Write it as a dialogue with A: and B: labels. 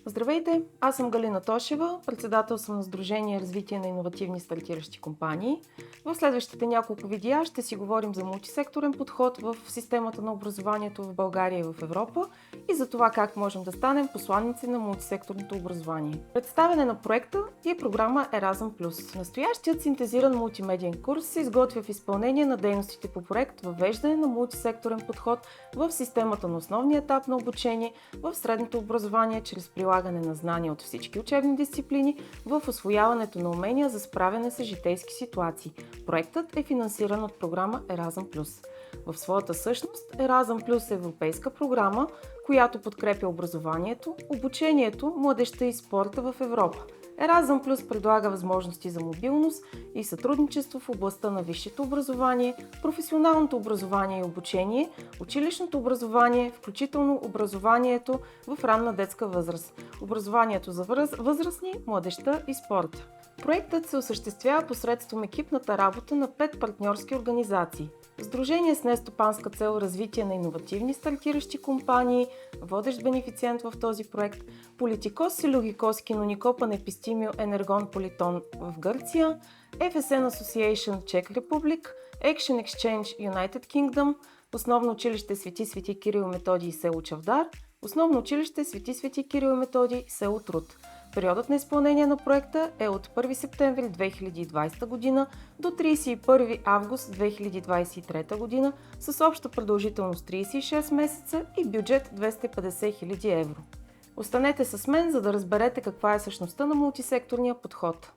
A: Здравейте, аз съм Галина Тошева, председател съм на Сдружение развитие на иновативни стартиращи компании. В следващите няколко видеа ще си говорим за мултисекторен подход в системата на образованието в България и в Европа и за това как можем да станем посланици на мултисекторното образование. Представяне на проекта и програма Erasmus+. Настоящият синтезиран мултимедиен курс се изготвя в изпълнение на дейностите по проект въвеждане на мултисекторен подход в системата на основния етап на обучение в средното образование чрез прилагане на знания от всички учебни дисциплини в усвояването на умения за справяне с житейски ситуации. Проектът е финансиран от програма Erasmus+. В своята същност Erasmus е европейска програма, която подкрепя образованието, обучението, младежта и спорта в Европа. Erasmus предлага възможности за мобилност и сътрудничество в областта на висшето образование, професионалното образование и обучение, училищното образование, включително образованието в ранна детска възраст, образованието за възрастни, младежта и спорта. Проектът се осъществява посредством екипната работа на 5 партньорски организации. Сдружение с нестопанска цел развитие на иновативни стартиращи компании, водещ бенефициент в този проект, Политикос Силюгикос Кинонико Панепистимио Енергон Политон в Гърция, FSN Association Czech Republic, Action Exchange United Kingdom, Основно училище Свети Кирил и Методий село Чавдар, Основно училище Свети Кирил и Методий село Труд. Периодът на изпълнение на проекта е от 1 септември 2020 г. до 31 август 2023 г. с обща продължителност 36 месеца и бюджет 250 000 евро. Останете с мен, за да разберете каква е същността на мултисекторния подход.